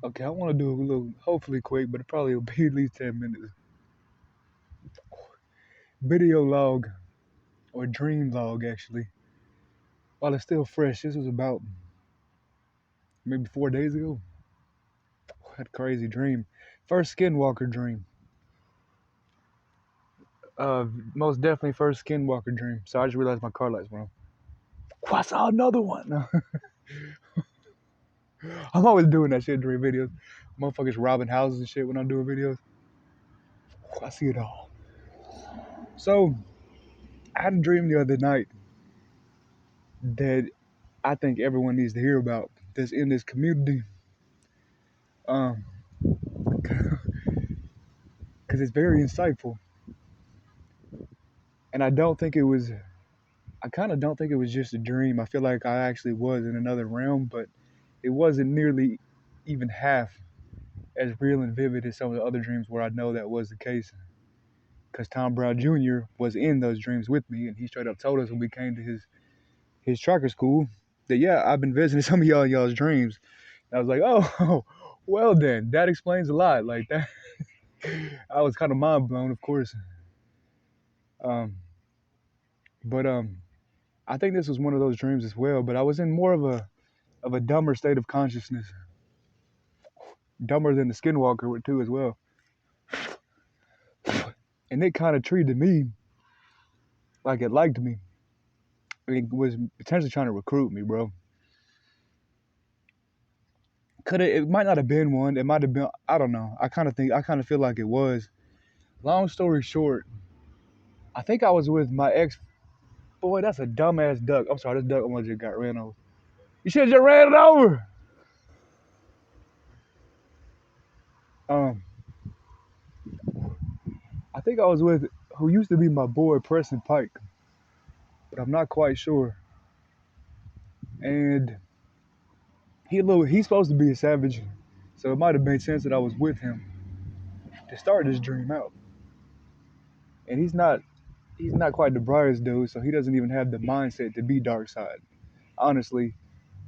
Okay, I want to do a little, hopefully quick, but it probably will be at least 10 minutes. Video log, or dream log actually. While it's still fresh, this was about maybe 4 days ago. I had a crazy dream. First Skinwalker dream. Uh, Most definitely first Skinwalker dream. So I just realized my car lights went on. Oh, I saw another one. I'm always doing that shit during videos. Motherfuckers robbing houses and shit when I'm doing videos. Oh, I see it all. So I had a dream the other night that I think everyone needs to hear about. That's in this community. Um, because it's very insightful. And I don't think it was. I kind of don't think it was just a dream. I feel like I actually was in another realm, but it wasn't nearly even half as real and vivid as some of the other dreams where I know that was the case. Because Tom Brown Jr. was in those dreams with me, and he straight up told us when we came to his tracker school that yeah, I've been visiting some of y'all's dreams. And I was like, oh, well then, that explains a lot. Like that, I was kind of mind blown, of course. Um, but I think this was one of those dreams as well. But I was in more of a dumber state of consciousness, dumber than the Skinwalker too as well. And it kind of treated me like it liked me. It was potentially trying to recruit me, bro. Could it might not have been one. It might have been. I don't know. I kind of feel like it was. Long story short, I think I was with my ex. Boy, that's a dumbass duck. I'm sorry, this duck almost just got ran over. You should have just ran it over. Um, I think I was with who used to be my boy Preston Pike, but I'm not quite sure. And he's supposed to be a savage, so it might have made sense that I was with him to start this dream out. And he's not quite the brightest dude, so he doesn't even have the mindset to be dark side. Honestly,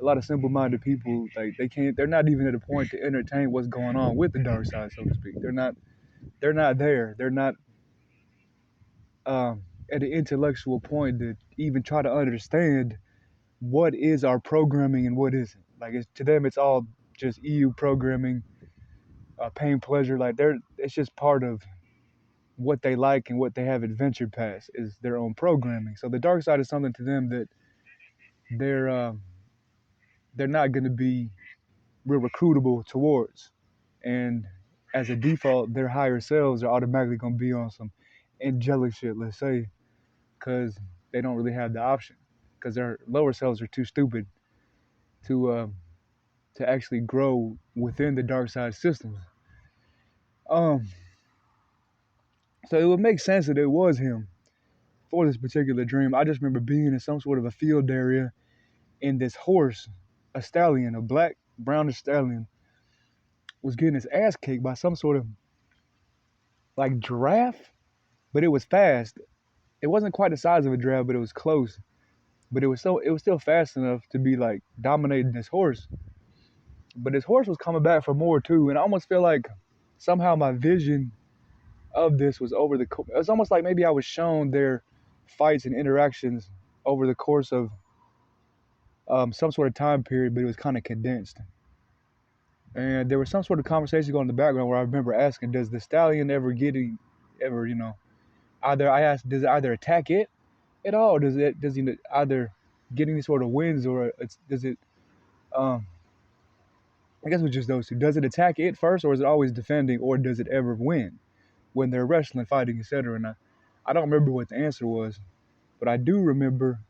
a lot of simple-minded people, like they're not even at a point to entertain what's going on with the dark side, so to speak. They're not there. They're not at an intellectual point to even try to understand what is our programming and what isn't. Like to them, it's all just EU programming, pain, pleasure. Like it's just part of what they like and what they have adventured past is their own programming. So the dark side is something to them that they're um, they're not going to be real recruitable towards. And as a default, their higher selves are automatically going to be on some angelic shit, let's say, because they don't really have the option, because their lower selves are too stupid to actually grow within the dark side systems. Um, so it would make sense that it was him for this particular dream. I just remember being in some sort of a field area, and this horse, a stallion, a black brownish stallion, was getting his ass kicked by some sort of like giraffe, but it was fast. It wasn't quite the size of a giraffe, but it was close. But it was still fast enough to be like dominating this horse. But his horse was coming back for more too, and I almost feel like somehow my vision of this was over the. It's almost like maybe I was shown their fights and interactions over the course of some sort of time period, but it was kind of condensed. And there was some sort of conversation going in the background where I remember asking, "Does the stallion ever, either I asked, does it either attack it at all, or does he either get any sort of wins, or does it um I guess it was just those two. Does it attack it first, or is it always defending, or does it ever win when they're wrestling, fighting, etc.?" And I don't remember what the answer was, but I do remember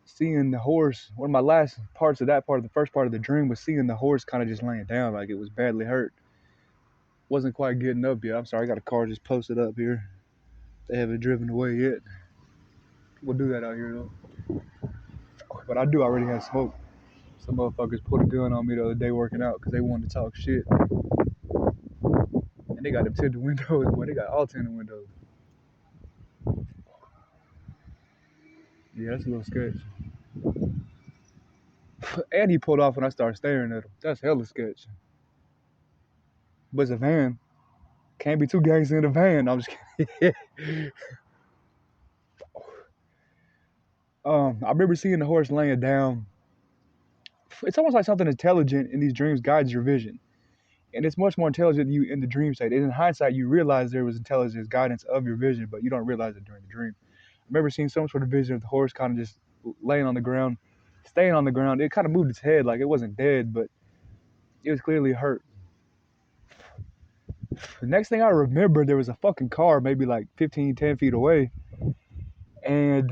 seeing the horse. One of my last parts of that part, the first part of the dream, was seeing the horse kind of just laying down like it was badly hurt. Wasn't quite getting up yet. I'm sorry, I got a car just posted up here. They haven't driven away yet. People do that out here though. But I do already have smoke. Some motherfuckers put a gun on me the other day working out because they wanted to talk shit. And they got them tinted windows, boy. They got all tinted windows. Yeah, that's a little sketch. And he pulled off when I started staring at him. That's hella sketch. but it's a van. Can't be two gangsters in a van. I'm just kidding. I remember seeing the horse laying down. It's almost like something intelligent in these dreams guides your vision. And it's much more intelligent than you in the dream state. And in hindsight, you realize there was intelligence guidance of your vision, but you don't realize it during the dream. I remember seeing some sort of vision of the horse kind of just laying on the ground, staying on the ground. It kind of moved its head like it wasn't dead, but it was clearly hurt. The next thing I remember, there was a fucking car maybe like 10 feet away. And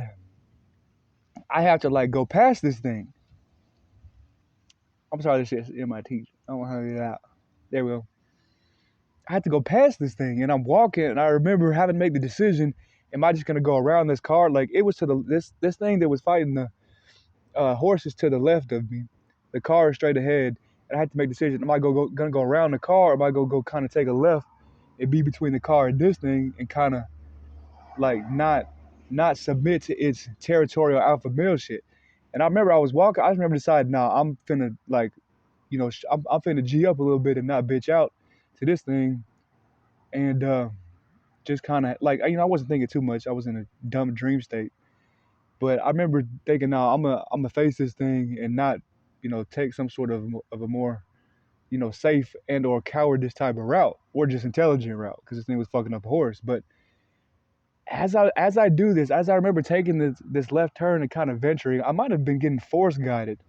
I have to like go past this thing. I'm sorry, this shit's in my teeth. I don't want to hang it out. There we go. I had to go past this thing, and I'm walking, and I remember having to make the decision: am I just gonna go around this car? Like it was to the this thing that was fighting the horses to the left of me. The car is straight ahead, and I had to make a decision: am I gonna go around the car, or am I gonna go kind of take a left and be between the car and this thing, and kind of like not submit to its territorial alpha male shit? And I remember I was walking. I just remember deciding, nah, I'm finna like, I'm finna G up a little bit and not bitch out to this thing, and just kind of like, I wasn't thinking too much. I was in a dumb dream state, but I remember thinking, no, I'm gonna face this thing and not, take some sort of a more, safe and or cowardice type of route or just intelligent route because this thing was fucking up a horse. But as I do this, as I remember taking this left turn and kind of venturing, I might have been getting force guided.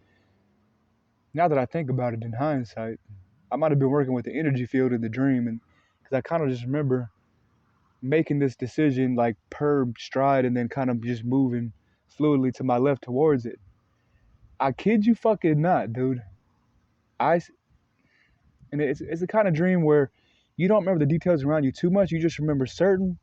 Now that I think about it in hindsight, I might have been working with the energy field in the dream, and because I kind of just remember making this decision like per stride and then kind of just moving fluidly to my left towards it. I kid you fucking not, dude. And it's a kind of dream where you don't remember the details around you too much. You just remember certain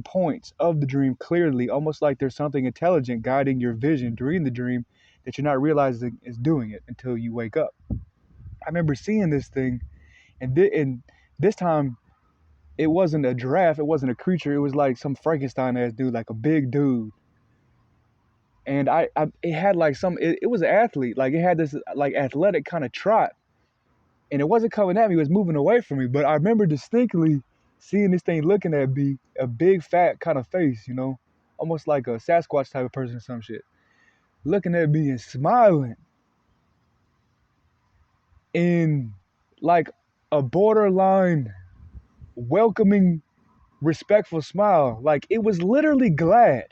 points of the dream clearly, almost like there's something intelligent guiding your vision during the dream that you're not realizing is doing it until you wake up. I remember seeing this thing, and this time it wasn't a giraffe, it wasn't a creature, it was like some Frankenstein ass dude, like a big dude. And it had like it was an athlete, like it had this like athletic kind of trot, and it wasn't coming at me, it was moving away from me. But I remember distinctly seeing this thing looking at me, a big fat kind of face, almost like a Sasquatch type of person or some shit, looking at me and smiling in like a borderline welcoming, respectful smile. Like it was literally glad.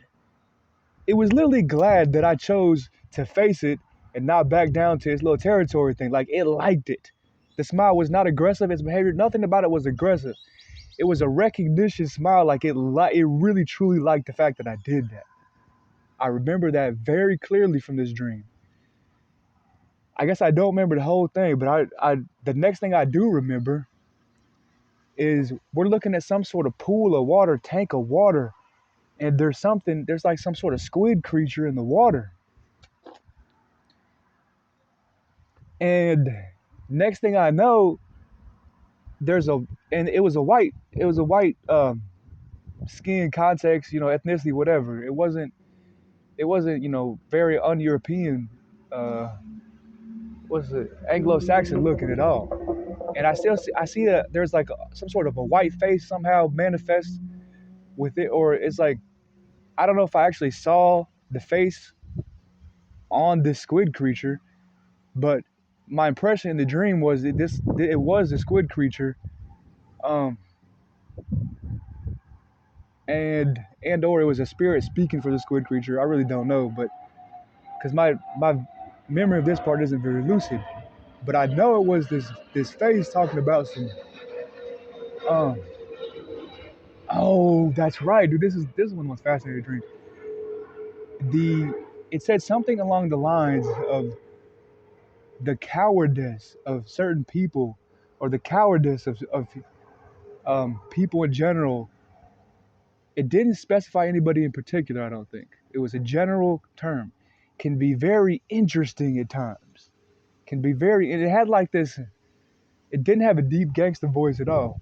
It was literally glad that I chose to face it and not back down to its little territory thing. Like it liked it. The smile was not aggressive. Its behavior, nothing about it was aggressive. It was a recognition smile. Like it really truly liked the fact that I did that. I remember that very clearly from this dream. I guess I don't remember the whole thing, but the next thing I do remember is we're looking at some sort of pool of water, tank of water, and there's like some sort of squid creature in the water. And next thing I know, it was a white skin context, ethnicity, whatever. It wasn't, very un-European, Anglo-Saxon looking at all. And I see that there's like some sort of a white face somehow manifest with it, or it's like, I don't know if I actually saw the face on this squid creature, but my impression in the dream was it was a squid creature, and or it was a spirit speaking for the squid creature. I really don't know, but because my memory of this part isn't very lucid, but I know it was this face talking about some. Oh, that's right, dude. This is one of the most fascinating dreams. It said something along the lines of the cowardice of certain people, or the cowardice of people in general. It didn't specify anybody in particular, I don't think. It was a general term. Can be very interesting at times. And it had like this, it didn't have a deep gangster voice at all.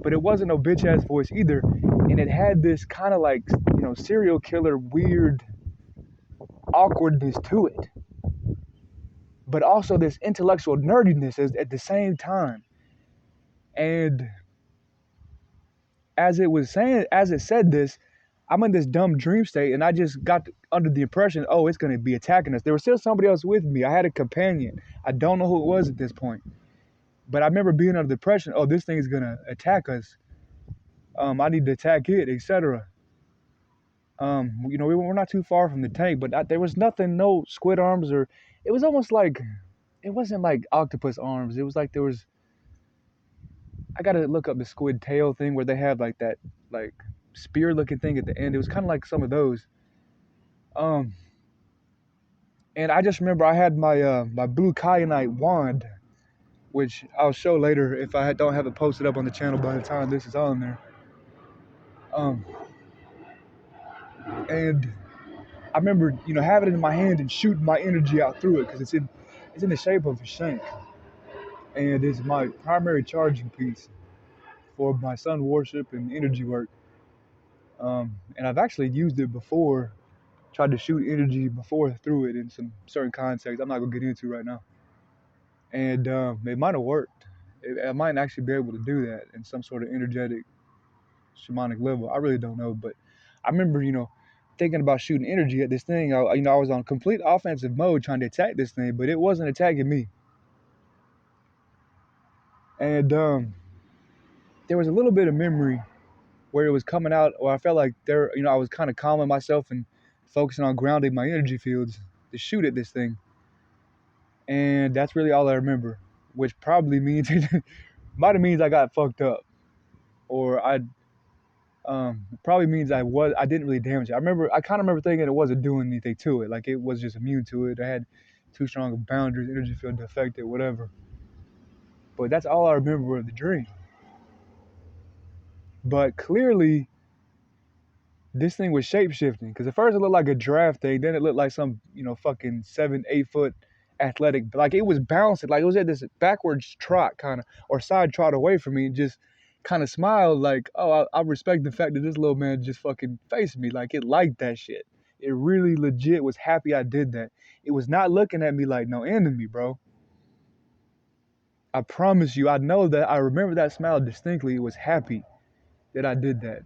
But it wasn't no bitch ass voice either. And it had this kind of like, serial killer, weird awkwardness to it. But also this intellectual nerdiness at the same time. And as it said this, I'm in this dumb dream state, and I just got under the impression, oh, it's gonna be attacking us. There was still somebody else with me. I had a companion. I don't know who it was at this point, but I remember being under the impression, oh, this thing is gonna attack us. I need to attack it, etc. We're not too far from the tank, but there was nothing, no squid arms, or it was almost like it wasn't like octopus arms. It was like there was. I gotta look up the squid tail thing where they have like that like spear looking thing at the end. It was kind of like some of those. Um, and I just remember I had my blue kyanite wand, which I'll show later if don't have it posted up on the channel by the time this is on there. Um, and I remember having it in my hand and shooting my energy out through it because it's in the shape of a shank, and it's my primary charging piece for my sun worship and energy work. And I've actually used it before, tried to shoot energy before through it in some certain contexts I'm not gonna get into right now. And it might have worked. I might actually be able to do that in some sort of energetic shamanic level. I really don't know, but I remember, thinking about shooting energy at this thing. I was on complete offensive mode trying to attack this thing, but it wasn't attacking me. And there was a little bit of memory where it was coming out, or I felt like I was kind of calming myself and focusing on grounding my energy fields to shoot at this thing. And that's really all I remember, which probably means might have means I got fucked up, or probably means I didn't really damage it. I kind of remember thinking it wasn't doing anything to it, like it was just immune to it. I had too strong of boundaries, energy field to affect it, whatever. But that's all I remember of the dream. But clearly, this thing was shape shifting because at first it looked like a giraffe thing, then it looked like some fucking 7-8 foot athletic, like it was bouncing, like it was at this backwards trot kind of, or side trot away from me, and just kind of smiled like, oh, I respect the fact that this little man just fucking faced me. Like it liked that shit. It really legit was happy I did that. It was not looking at me like no enemy, bro. I promise you, I know that I remember that smile distinctly. It was happy that I did that.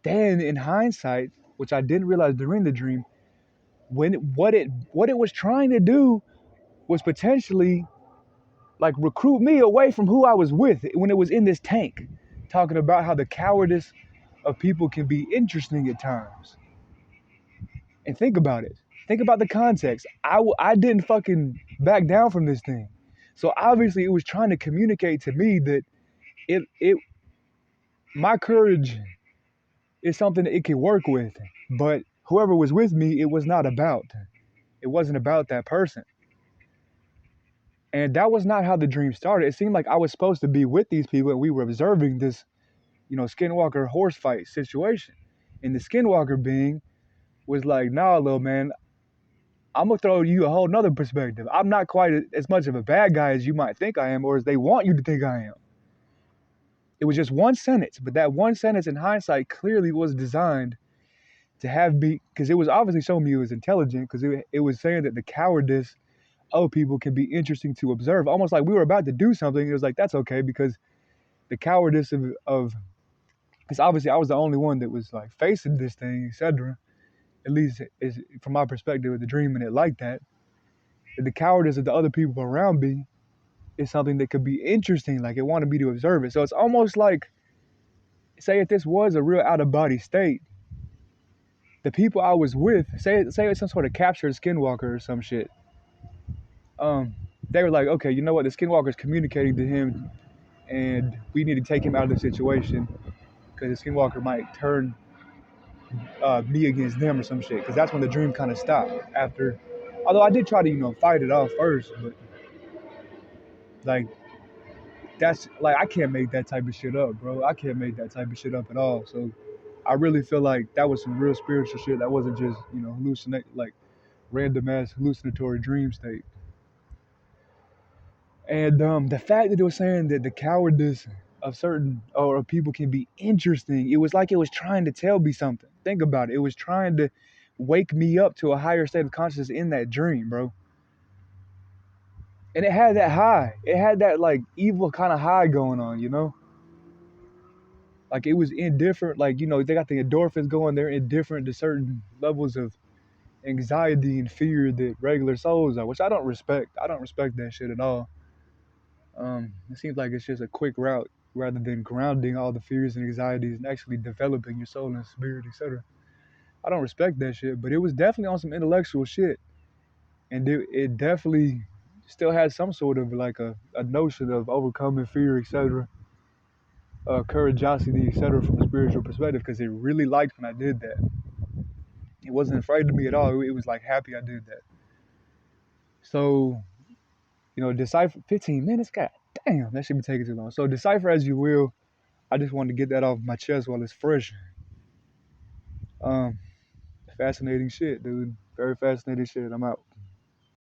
Then in hindsight, which I didn't realize during the dream, what it was trying to do was potentially like recruit me away from who I was with when it was in this tank, talking about how the cowardice of people can be interesting at times. And think about it. Think about the context. I didn't fucking back down from this thing. So obviously it was trying to communicate to me that my courage is something that it can work with. But whoever was with me, it was not about. It wasn't about that person. And that was not how the dream started. It seemed like I was supposed to be with these people and we were observing this, skinwalker horse fight situation. And the skinwalker being was like, nah, little man, I'm gonna throw you a whole nother perspective. I'm not quite as much of a bad guy as you might think I am, or as they want you to think I am. It was just one sentence, but that one sentence in hindsight clearly was designed to have be, because it was obviously showing me it was intelligent, because it was saying that the cowardice of people can be interesting to observe. Almost like we were about to do something. It was like, that's okay, because the cowardice of because obviously I was the only one that was like facing this thing, etc. At least is from my perspective of the dream, and it like that. The cowardice of the other people around me is something that could be interesting, like it wanted me to observe it. So it's almost like, say if this was a real out of body state, the people I was with, say it's some sort of captured skinwalker or some shit. They were like, okay, you know what? The skinwalker is communicating to him, and we need to take him out of the situation because the skinwalker might turn me against them or some shit. Because that's when the dream kind of stopped after. Although I did try to fight it off first, but like that's like I can't make that type of shit up, bro. I can't make that type of shit up at all. So I really feel like that was some real spiritual shit. That wasn't just hallucinate, like random ass hallucinatory dream state. And the fact that it was saying that the cowardice of certain or of people can be interesting, it was like it was trying to tell me something. Think about it. It was trying to wake me up to a higher state of consciousness in that dream, bro. And it had that high. It had that like evil kind of high going on, you know? Like it was indifferent. Like, you know, they got the endorphins going. They're indifferent to certain levels of anxiety and fear that regular souls are, which I don't respect. I don't respect that shit at all. It seems like it's just a quick route rather than grounding all the fears and anxieties and actually developing your soul and spirit, etc. I don't respect that shit, but it was definitely on some intellectual shit. And it definitely still had some sort of like a notion of overcoming fear, etc., courageosity, etc., from a spiritual perspective, because it really liked when I did that. It wasn't afraid of me at all. It was like happy I did that. So, you know, decipher 15 minutes. God damn, that should be taking too long. So decipher as you will. I just wanted to get that off my chest while it's fresh. Um, Fascinating shit, dude. Very fascinating shit. I'm out.